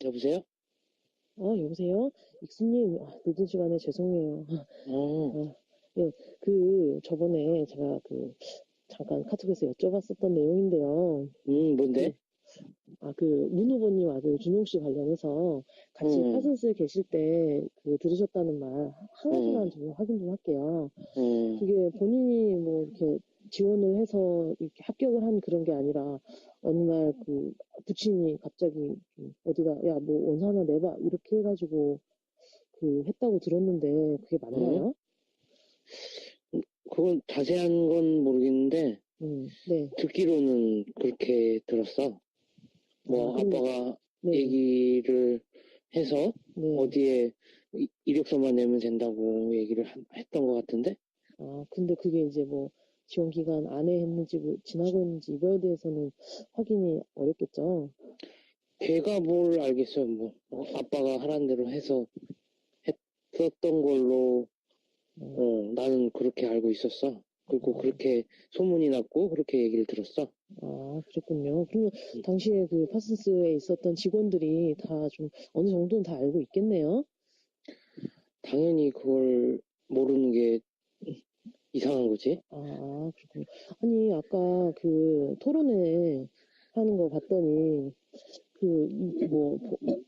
여보세요? 여보세요? 익수님, 늦은 시간에 죄송해요. 어, 네, 저번에 제가 잠깐 카톡에서 여쭤봤었던 내용인데요. 뭔데? 그, 문 후보님 아들 준용 씨 관련해서 같이 음, 파슨스 계실 때 들으셨다는 말 한 가지만 음, 좀 확인 좀 할게요. 음, 그게 본인이 뭐 이렇게 지원을 해서 이렇게 합격을 한 그런 게 아니라 어느 날 부친이 갑자기 어디다 야, 뭐 원서 하나 내봐 이렇게 해가지고 했다고 들었는데 그게 어? 맞나요? 그건 자세한 건 모르겠는데, 네. 듣기로는 그렇게 들었어. 뭐, 그럼, 아빠가 네, 얘기를 해서, 네. 어디에 이력서만 내면 된다고 얘기를 했던 것 같은데? 근데 그게 이제 뭐 지원 기간 안에 했는지 뭐 지나고 했는지 이거에 대해서는 확인이 어렵겠죠. 걔가 뭘 알겠어요, 뭐. 아빠가 하라는 대로 해서 했었던 걸로, 어, 나는 그렇게 알고 있었어. 그리고 아, 그렇게 소문이 났고, 그렇게 얘기를 들었어. 그랬군요. 그러면 음. 당시에 파슨스에 있었던 직원들이 다 좀 어느 정도는 다 알고 있겠네요. 당연히 그걸 모르는 게 이상한 거지. 그렇군요. 아니, 아까 토론회 하는 거 봤더니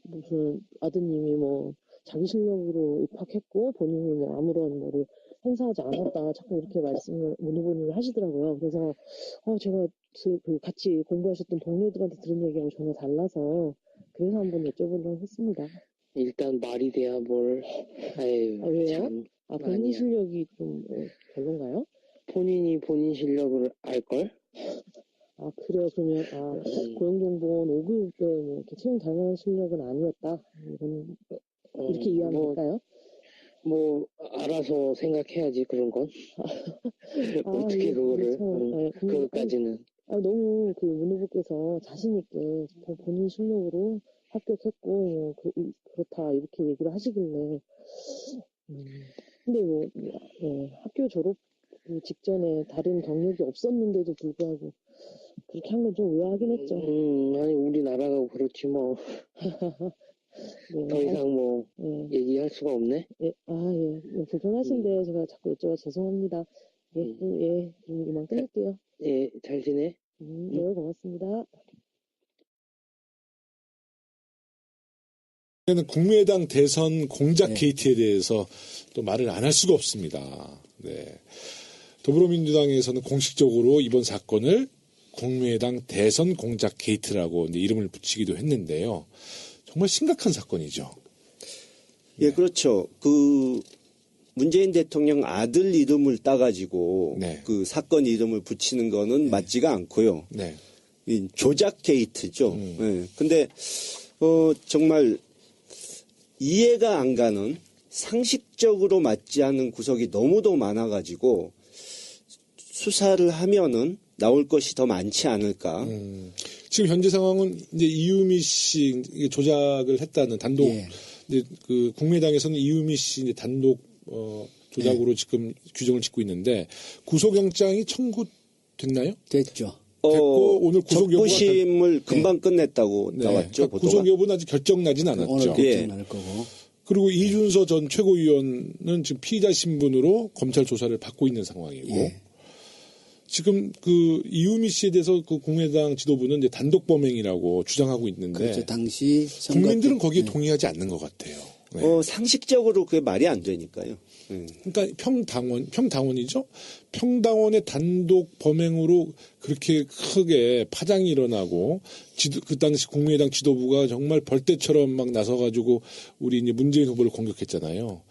무슨 아드님이 뭐 자기 실력으로 입학했고 본인이 뭐 아무런 뭐를 행사하지 않았다 자꾸 이렇게 말씀을 문 후보님이 하시더라고요. 그래서 제가 같이 공부하셨던 동료들한테 들은 얘기하고 전혀 달라서 그래서 한번 여쭤보려고 했습니다. 일단 말이 돼야 뭘. 아유, 왜요? 참. 본인 아니야. 실력이 좀 별론가요? 본인이 본인 실력을 알걸? 그래요. 그러면 음, 고용정보원 5교육 때 뭐 이렇게 채용 당연한 실력은 아니었다. 이렇게 이해하면 뭐, 될까요? 알아서 생각해야지, 그런 건. 어떻게 이게 그거를, 참, 그것까지는. 너무 문 후보께서 자신있게 본인 실력으로 합격했고, 그렇다, 이렇게 얘기를 하시길래, 근데 학교 졸업 직전에 다른 경력이 없었는데도 불구하고, 그렇게 한 건 좀 의아하긴 했죠. 아니, 우리나라가 그렇지, 뭐. 더 네, 이상 뭐, 네, 얘기할 수가 없네. 음, 불편하신데 제가 자꾸 여쭤봐 죄송합니다. 음. 그럼 이만 자, 끊을게요. 예, 잘 지내? 음. 네, 고맙습니다. 는 국민의당 대선 공작 네. 게이트에 대해서 또 말을 안 할 수가 없습니다. 네. 더불어민주당에서는 공식적으로 이번 사건을 국민의당 대선 공작 게이트라고 이름을 붙이기도 했는데요. 정말 심각한 사건이죠. 예, 그렇죠. 문재인 대통령 아들 이름을 따가지고 네. 그 사건 이름을 붙이는 거는 맞지가 않고요. 네. 이 조작 게이트죠. 예. 근데, 정말 이해가 안 가는 상식적으로 맞지 않는 구석이 너무도 많아가지고 수사를 하면은 나올 것이 더 많지 않을까. 지금 현재 상황은 이제 이유미 씨 조작을 했다는 단독, 예. 이제 국민의당에서는 이유미 씨 이제 단독 조작으로 지금 규정을 짓고 있는데 구속영장이 청구됐나요? 됐죠. 됐고 오늘 구속 여부가 적부심을 금방 끝냈다고 나왔죠. 그러니까 구속 여부는 아직 결정나진 않았죠. 오늘 예. 결정날 거고. 그리고 이준서 전 최고위원은 지금 피의자 신분으로 검찰 조사를 받고 있는 상황이고 예. 지금 이유미 씨에 대해서 국민의당 지도부는 이제 단독 범행이라고 주장하고 있는데 그렇죠. 당시 국민들은 거기에 동의하지 않는 것 같아요. 네. 상식적으로 그게 말이 안 되니까요. 그러니까 평당원이죠. 평당원의 단독 범행으로 그렇게 크게 파장이 일어나고 그 당시 국민의당 지도부가 정말 벌떼처럼 막 나서가지고 우리 이제 문재인 후보를 공격했잖아요.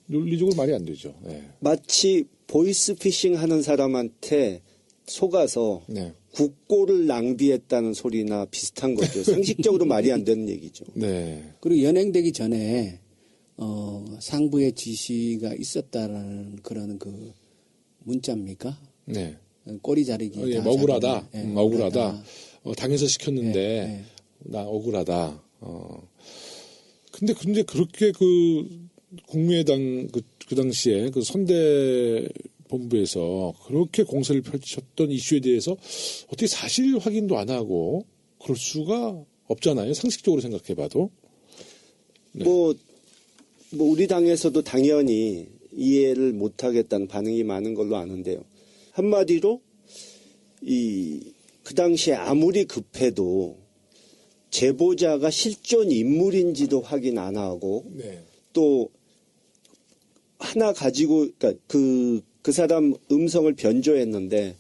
논리적으로 말이 안 되죠. 네. 마치 보이스피싱 하는 사람한테 속아서 네. 국고를 낭비했다는 소리나 비슷한 거죠. 상식적으로 말이 안 되는 얘기죠. 네. 그리고 연행되기 전에 상부의 지시가 있었다라는 그런 문자입니까? 네. 꼬리 자르기. 예, 억울하다. 억울하다. 당에서 시켰는데 네. 나 억울하다. 근데 그렇게 국민의당 그 당시에 선대 본부에서 그렇게 공세를 펼쳤던 이슈에 대해서 어떻게 사실 확인도 안 하고 그럴 수가 없잖아요. 상식적으로 생각해봐도. 네. 뭐 우리 당에서도 당연히 이해를 못하겠다는 반응이 많은 걸로 아는데요. 한마디로 그 당시에 아무리 급해도 제보자가 실존 인물인지도 확인 안 하고 네. 또 하나 가지고 그러니까 그 사람 음성을 변조했는데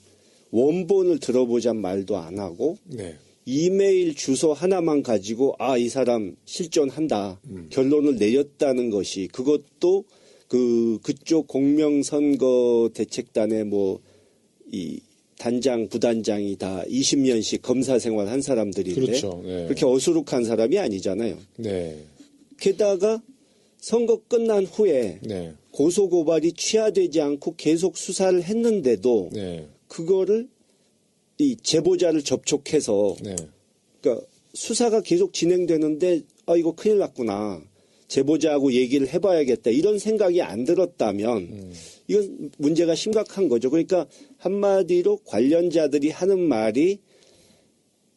원본을 들어보자 말도 안 하고 네. 이메일 주소 하나만 가지고 이 사람 실존한다 결론을 내렸다는 것이 그것도 그쪽 공명선거 대책단의 이 단장 부단장이 다 20년씩 검사 생활한 사람들인데 그렇죠. 네. 그렇게 어수룩한 사람이 아니잖아요. 네. 게다가 선거 끝난 후에 네. 고소고발이 취하되지 않고 계속 수사를 했는데도 네. 그거를 이 제보자를 접촉해서 네. 그러니까 수사가 계속 진행되는데 이거 큰일 났구나. 제보자하고 얘기를 해봐야겠다. 이런 생각이 안 들었다면 이건 문제가 심각한 거죠. 그러니까 한마디로 관련자들이 하는 말이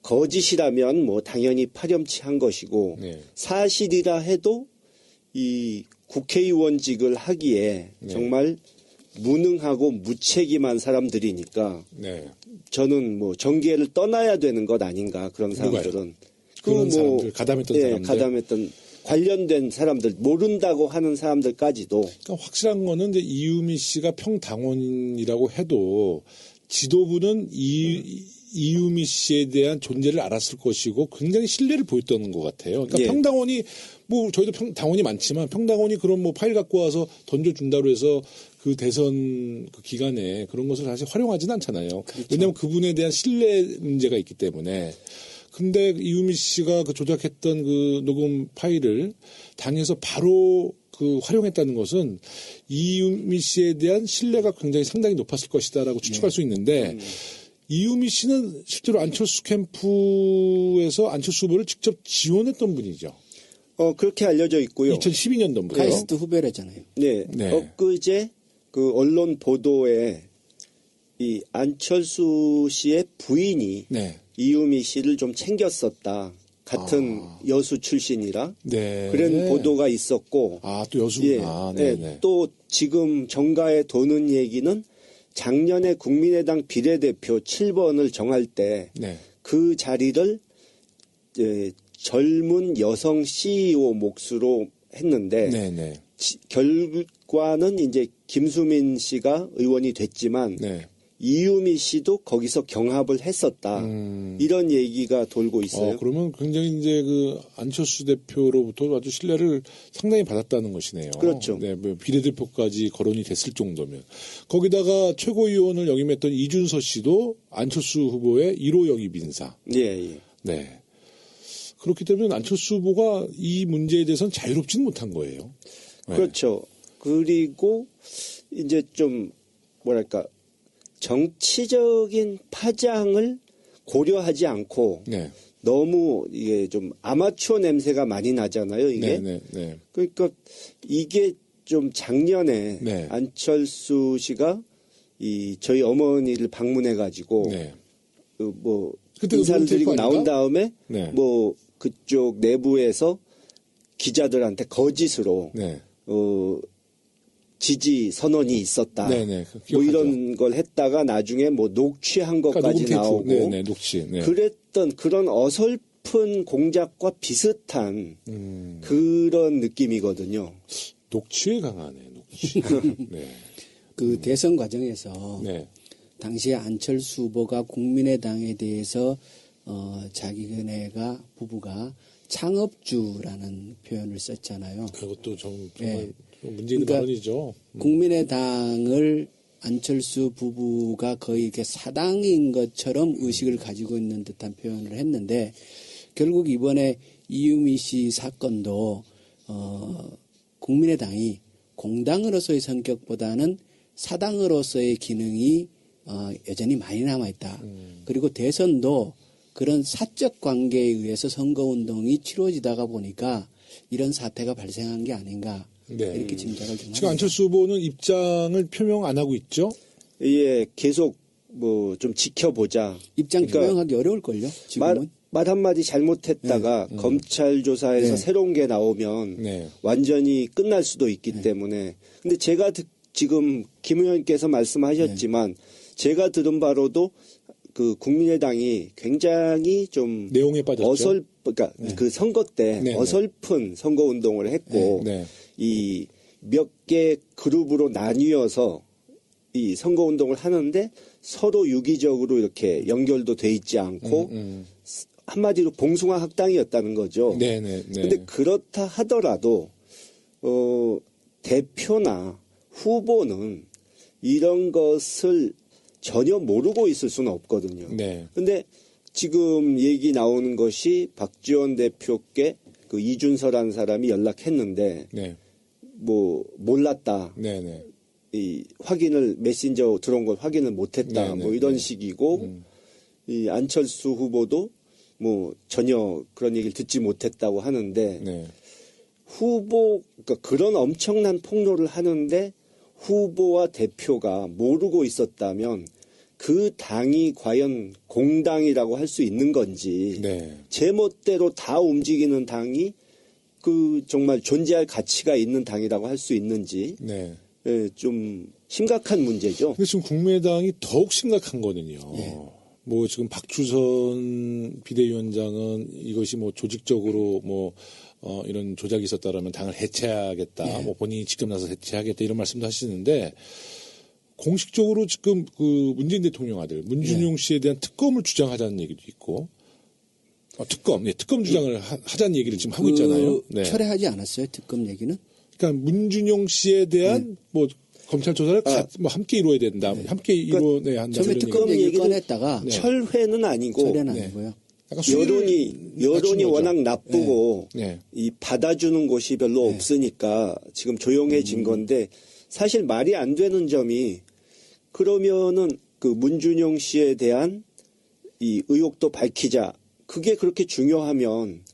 거짓이라면 당연히 파렴치한 것이고 네. 사실이라 해도 이 국회의원직을 하기에 네. 정말 무능하고 무책임한 사람들이니까 네. 저는 정계를 떠나야 되는 것 아닌가 그런 사람들은 그런 사람들 가담했던 사람들 가담했던 관련된 사람들 모른다고 하는 사람들까지도 그러니까 확실한 거는 이제 이유미 씨가 평당원이라고 해도 지도부는 이유미 씨에 대한 존재를 알았을 것이고 굉장히 신뢰를 보였던 것 같아요. 그러니까 예. 평당원이 저희도 당원이 많지만 평당원이 그런 파일 갖고 와서 던져준다고 해서 그 대선 그 기간에 그런 것을 사실 활용하지는 않잖아요. 그렇죠. 왜냐하면 그분에 대한 신뢰 문제가 있기 때문에. 근데 이유미 씨가 그 조작했던 그 녹음 파일을 당에서 바로 활용했다는 것은 이유미 씨에 대한 신뢰가 굉장히 상당히 높았을 것이다라고 추측할 수 있는데 이유미 씨는 실제로 안철수 캠프에서 안철수 후보를 직접 지원했던 분이죠. 그렇게 알려져 있고요. 2012년도부터. 카이스트 후배라잖아요. 네. 네. 엊그제 그 언론 보도에 이 안철수 씨의 부인이 네. 이유미 씨를 좀 챙겼었다. 같은 여수 출신이라 네. 그런 보도가 있었고 또 여수구나. 네. 또 지금 정가에 도는 얘기는 작년에 국민의당 비례대표 7번을 정할 때 그 네. 자리를 젊은 여성 CEO 몫으로 했는데 네. 결과는 이제 김수민 씨가 의원이 됐지만 네. 이유미 씨도 거기서 경합을 했었다. 이런 얘기가 돌고 있어요. 그러면 굉장히 이제 그 안철수 대표로부터 아주 신뢰를 상당히 받았다는 것이네요. 그렇죠. 네, 비례대표까지 거론이 됐을 정도면. 거기다가 최고위원을 역임했던 이준서 씨도 안철수 후보의 1호 역입 인사. 예. 네. 그렇기 때문에 안철수 후보가 이 문제에 대해서는 자유롭지는 못한 거예요. 네. 그렇죠. 그리고 이제 좀 뭐랄까 정치적인 파장을 고려하지 않고 네. 너무 이게 좀 아마추어 냄새가 많이 나잖아요. 이게 네. 그러니까 이게 좀 작년에 네. 안철수 씨가 저희 어머니를 방문해 가지고 네. 인사를 노는 드리고 테이프 나온 아닌가? 다음에 네. 그쪽 내부에서 기자들한테 거짓으로 네. 지지 선언이 있었다. 네네. 이런 걸 했다가 나중에 녹취한 것까지 그러니까 나오고 네네. 녹취. 네. 그랬던 그런 어설픈 공작과 비슷한 그런 느낌이거든요. 녹취에 강하네. 녹취. 네. 그 대선 과정에서 네. 당시에 안철수 후보가 국민의당에 대해서 자기네가 부부가 창업주라는 표현을 썼잖아요. 그것도 정말 네. 문제 있는 그러니까 발언이죠. 국민의당을 안철수 부부가 거의 이렇게 사당인 것처럼 의식을 가지고 있는 듯한 표현을 했는데 결국 이번에 이유미 씨 사건도 국민의당이 공당으로서의 성격보다는 사당으로서의 기능이 여전히 많이 남아있다. 그리고 대선도 그런 사적 관계에 의해서 선거운동이 치러지다가 보니까 이런 사태가 발생한 게 아닌가 네. 이렇게 짐작을 좀 지금 합니다. 안철수 후보는 입장을 표명 안 하고 있죠? 예, 계속 좀 지켜보자. 입장 그러니까 표명하기 어려울걸요 지금은? 말 한마디 잘못했다가 검찰 조사에서 네. 새로운 게 나오면 네. 완전히 끝날 수도 있기 때문에. 근데 제가 지금 김 의원께서 말씀하셨지만 제가 들은 바로도 그 국민의당이 굉장히 좀 내용에 빠졌죠. 그러니까 그 선거 때 네, 네. 어설픈 선거 운동을 했고 네. 이 몇 개 그룹으로 나뉘어서 이 선거 운동을 하는데 서로 유기적으로 이렇게 연결도 돼 있지 않고 한마디로 봉숭아 학당이었다는 거죠. 네네. 네. 근데 그렇다 하더라도 대표나 후보는 이런 것을 전혀 모르고 있을 수는 없거든요. 네. 근데 지금 얘기 나오는 것이 박지원 대표께 그 이준서라는 사람이 연락했는데 네. 뭐 몰랐다. 네네. 이 확인을 메신저 들어온 걸 확인을 못했다. 네네. 뭐 이런 네. 식이고 이 안철수 후보도 뭐 전혀 그런 얘기를 듣지 못했다고 하는데 네. 그러니까 그런 엄청난 폭로를 하는데 후보와 대표가 모르고 있었다면 그 당이 과연 공당이라고 할 수 있는 건지 네. 제멋대로 다 움직이는 당이 그 정말 존재할 가치가 있는 당이라고 할 수 있는지 네. 예, 좀 심각한 문제죠. 근데 지금 국민의당이 더욱 심각한 거는요. 예. 뭐 지금 박주선 비대위원장은 이것이 뭐 조직적으로 뭐 이런 조작이 있었다라면 당을 해체하겠다. 뭐 본인이 직접 나서 해체하겠다 이런 말씀도 하시는데 공식적으로 지금 그 문재인 대통령 아들 문준용 씨에 대한 특검을 주장하자는 얘기도 있고 특검 주장을 하자는 얘기를 지금 하고 있잖아요. 네. 철회하지 않았어요 특검 얘기는? 그러니까 문준용 씨에 대한 뭐 검찰 조사를 뭐 함께 이루어야 된다. 함께 이루어내야 한다. 처음에 이런 특검 얘기. 얘기를 얘기는 꺼냈다가 철회는 아니고 철회는 네. 아니고요. 약간 수위를 여론이 낮춘 거죠. 워낙 나쁘고 네. 이 받아주는 곳이 별로 없으니까 지금 조용해진 건데 사실 말이 안 되는 점이 그러면은 그 문준용 씨에 대한 이 의혹도 밝히자. 그게 그렇게 중요하면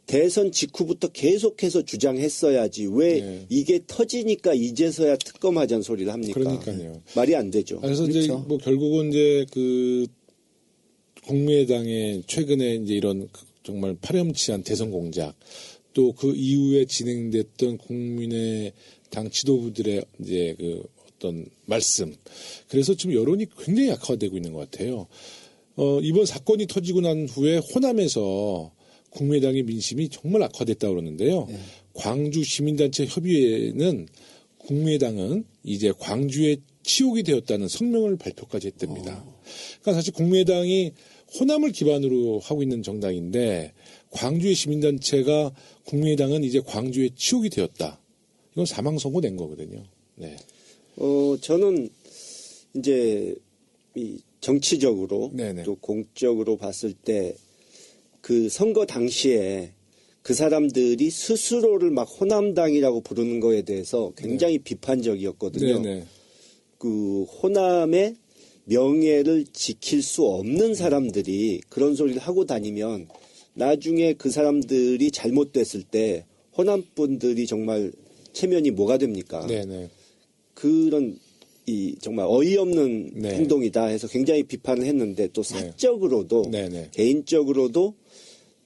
대선 직후부터 계속해서 주장했어야지 왜 네. 이게 터지니까 이제서야 특검하자는 소리를 합니까? 그러니까요. 말이 안 되죠. 그래서 이제 그렇죠. 뭐 결국은 이제 그 국민의당의 최근에 이제 이런 정말 파렴치한 대선 공작 또 그 이후에 진행됐던 국민의당 지도부들의 이제 그 어떤 말씀 그래서 지금 여론이 굉장히 약화되고 있는 것 같아요. 이번 사건이 터지고 난 후에 호남에서 국민의당의 민심이 정말 악화됐다고 그러는데요. 광주 시민단체 협의회는 국민의당은 이제 광주의 치욕이 되었다는 성명을 발표까지 했답니다. 그러니까 사실 국민의당이 호남을 기반으로 하고 있는 정당인데 광주의 시민단체가 국민의당은 이제 광주의 치욕이 되었다. 이건 사망 선고 낸 거거든요. 네. 저는 이제 이 정치적으로 네네. 또 공적으로 봤을 때 그 선거 당시에 그 사람들이 스스로를 막 호남당이라고 부르는 거에 대해서 굉장히 비판적이었거든요. 네네. 그 호남의 명예를 지킬 수 없는 사람들이 그런 소리를 하고 다니면 나중에 그 사람들이 잘못됐을 때 호남 분들이 정말 체면이 뭐가 됩니까? 네네. 그런 이 정말 어이없는 네. 행동이다 해서 굉장히 비판을 했는데 또 사적으로도 네네. 개인적으로도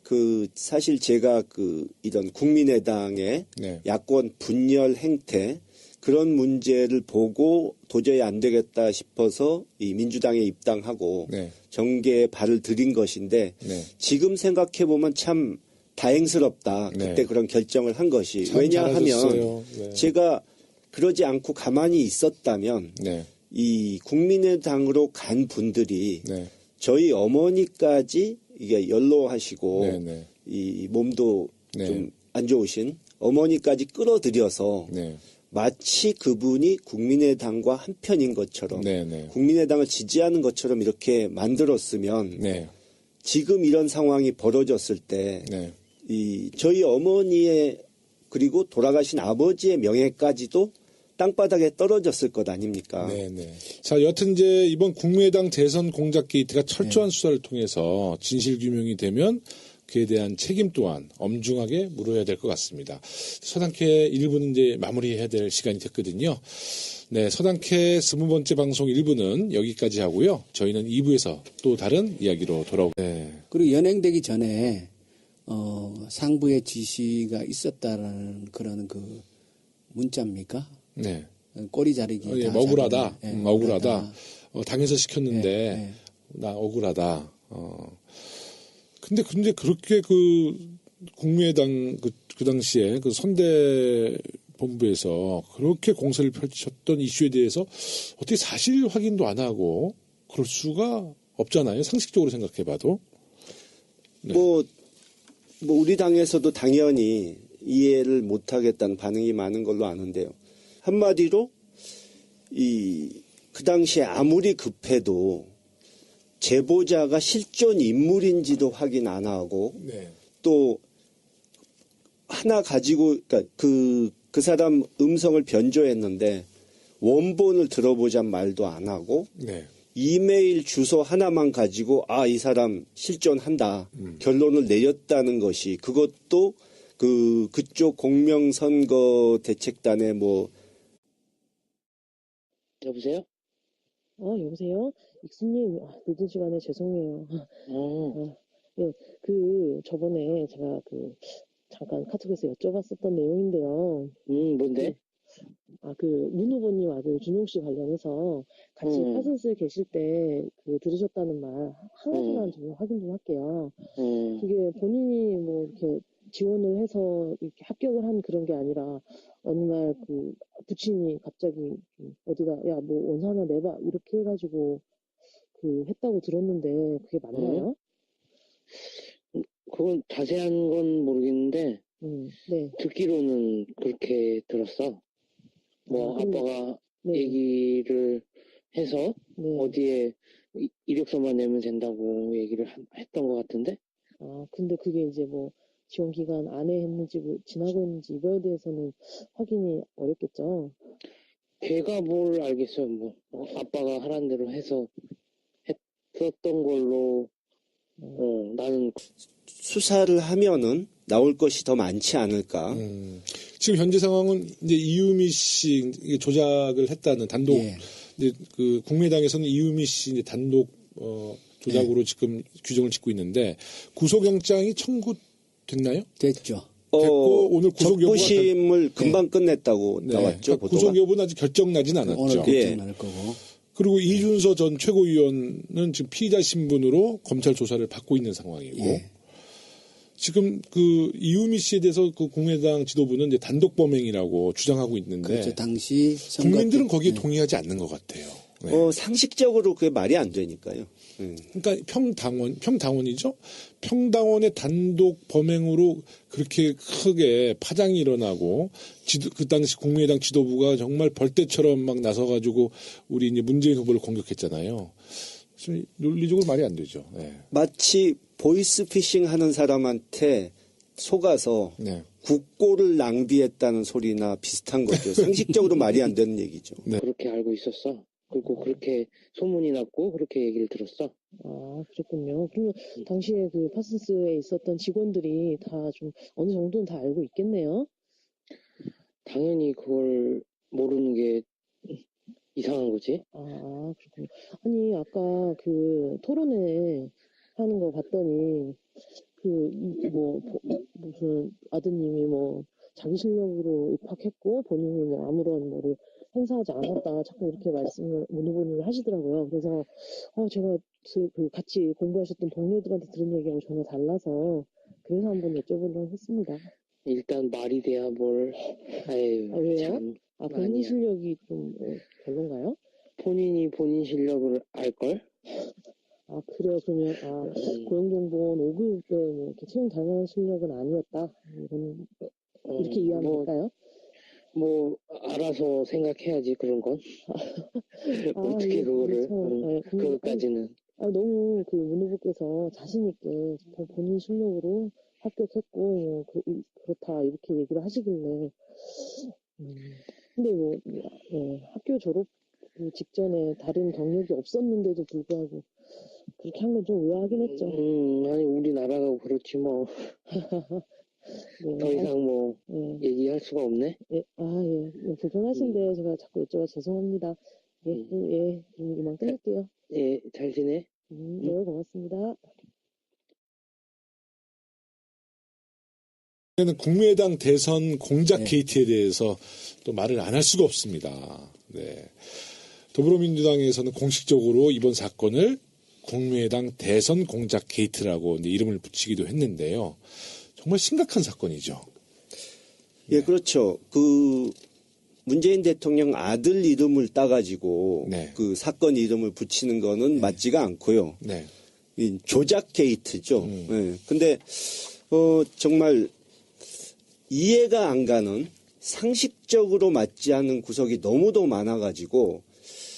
그 사실 제가 그 이런 국민의당의 네. 야권 분열 행태 그런 문제를 보고 도저히 안 되겠다 싶어서 이 민주당에 입당하고 네. 정계에 발을 들인 것인데 네. 지금 생각해 보면 참 다행스럽다. 네. 그때 그런 결정을 한 것이 참 왜냐하면 잘하셨어요. 네. 제가 그러지 않고 가만히 있었다면 네. 이 국민의당으로 간 분들이 네. 저희 어머니까지 이게 연로하시고 네네. 이 몸도 네. 좀 안 좋으신 어머니까지 끌어들여서 네. 마치 그분이 국민의당과 한편인 것처럼 네네. 국민의당을 지지하는 것처럼 이렇게 만들었으면 네. 지금 이런 상황이 벌어졌을 때 네. 이 저희 어머니의 그리고 돌아가신 아버지의 명예까지도 땅바닥에 떨어졌을 것 아닙니까? 네네. 자, 여튼 이제 이번 국민의당 대선 공작 게이트가 철저한 수사를 통해서 진실 규명이 되면 그에 대한 책임 또한 엄중하게 물어야 될 것 같습니다. 서당캐 1부는 이제 마무리해야 될 시간이 됐거든요. 네, 서당캐 20번째 방송 1부는 여기까지 하고요. 저희는 2부에서 또 다른 이야기로 네. 그리고 연행되기 전에 상부의 지시가 있었다라는 그런 그 문자입니까? 네. 꼬리 자르기. 예, 억울하다. 억울하다. 당해서 시켰는데 네. 나 억울하다. 근데 그렇게 국민의당 그 당시에 선대 본부에서 그렇게 공세를 펼쳤던 이슈에 대해서 어떻게 사실 확인도 안 하고 그럴 수가 없잖아요. 상식적으로 생각해봐도. 네. 뭐 우리 당에서도 당연히 이해를 못하겠다는 반응이 많은 걸로 아는데요. 한마디로 그 당시에 아무리 급해도 제보자가 실존 인물인지도 확인 안 하고 네. 또 하나 가지고 그러니까 그 사람 음성을 변조했는데 원본을 들어보자 말도 안 하고 네. 이메일 주소 하나만 가지고 이 사람 실존한다 결론을 내렸다는 것이 그것도 그쪽 공명선거 대책단의 여보세요? 여보세요? 익수님, 늦은 시간에 죄송해요. 네, 저번에 제가 잠깐 카톡에서 여쭤봤었던 내용인데요. 뭔데? 문 후보님 아들 준용 씨 관련해서 같이 파슨스에 계실 때 들으셨다는 말 한 가지만 좀 확인 좀 할게요. 그게 본인이 이렇게 지원을 해서 이렇게 합격을 한 그런 게 아니라 어느 날 부친이 갑자기 어디다 야 뭐 원서 하나 내봐 이렇게 해가지고 했다고 들었는데 그게 맞나요? 그건 자세한 건 모르겠는데 네. 듣기로는 그렇게 들었어. 아빠가 네. 얘기를 해서 네. 어디에 이력서만 내면 된다고 얘기를 했던 것 같은데? 근데 그게 이제 지원 기간 안에 했는지 지나고 했는지 이거에 대해서는 확인이 어렵겠죠. 걔가 뭘 알겠어요. 아빠가 하라는 대로 해서 했었던 걸로 나는 수사를 하면은 나올 것이 더 많지 않을까. 지금 현재 상황은 이제 이유미 씨 조작을 했다는 단독 이제 국민의당에서는 이유미 씨 이제 단독 조작으로 지금 규정을 짓고 있는데 구속영장이 청구됐나요? 됐죠. 됐고 오늘 구속 여부가 적부심을 금방 끝냈다고 나왔죠. 그러니까 구속 여부는 아직 결정나진 않았죠. 오늘 결정날 거고. 그리고 이준서 전 최고위원은 지금 피의자 신분으로 검찰 조사를 받고 있는 상황이고 지금 이유미 씨에 대해서 국민의당 지도부는 이제 단독 범행이라고 주장하고 있는데 그렇죠. 당시 국민들은 거기에 동의하지 않는 것 같아요. 네. 상식적으로 그게 말이 안 되니까요. 그러니까 평당원이죠. 평당원의 단독 범행으로 그렇게 크게 파장이 일어나고 그 당시 국민의당 지도부가 정말 벌떼처럼 막 나서가지고 우리 이제 문재인 후보를 공격했잖아요. 논리적으로 말이 안 되죠. 네. 마치 보이스피싱 하는 사람한테 속아서 국고를 낭비했다는 소리나 비슷한 거죠. 상식적으로 말이 안 되는 얘기죠. 네. 그렇게 알고 있었어. 그리고 그렇게 소문이 났고 그렇게 얘기를 들었어. 그렇군요. 그러면 당시에 파슨스에 있었던 직원들이 다 좀 어느 정도는 다 알고 있겠네요. 당연히 그걸 모르는 게 이상한 거지. 그렇군요. 아니 아까 토론회 하는 거 봤더니 무슨 아드님이 자기 실력으로 입학했고 본인이 아무런 뭐를 행사하지 않았다 자꾸 이렇게 말씀을 문 후보님이 하시더라고요. 그래서 제가 같이 공부하셨던 동료들한테 들은 얘기하고 전혀 달라서 그래서 한번 여쭤보려고 했습니다. 일단 말이 돼야 뭘. 왜요? 참, 본인 아니야. 실력이 좀 별론가요? 본인이 본인 실력을 알걸? 그래요. 그러면 고용정보원 5급에 이렇게 채용 당한 실력은 아니었다. 이렇게 이해하면 될까요? 알아서 생각해야지 그런 건. 어떻게 그거를 그것까지는. 너무 문 후보께서 자신 있게 본인 실력으로 합격했고 그렇다 이렇게 얘기를 하시길래 근데 학교 졸업 직전에 다른 경력이 없었는데도 불구하고 그렇게 한 건 좀 의아하긴 했죠. 아니, 우리나라가 그렇지 뭐. 네. 더 이상 뭐, 예. 얘기할 수가 없네. 예. 예. 불편하신데 제가 자꾸 여쭤봐 죄송합니다. 예. 예. 그럼 이만 끊을게요. 예, 잘 지내? 네, 고맙습니다. 는 국민의당 대선 공작 네. 게이트에 대해서 또 말을 안 할 수가 없습니다. 네. 더불어민주당에서는 공식적으로 이번 사건을 국민의당 대선 공작 게이트라고 이제 이름을 붙이기도 했는데요. 정말 심각한 사건이죠. 예, 그렇죠. 그 문재인 대통령 아들 이름을 따가지고 네. 그 사건 이름을 붙이는 거는 맞지가 않고요. 네. 이 조작 게이트죠. 예. 근데 정말 이해가 안 가는 상식적으로 맞지 않는 구석이 너무도 많아가지고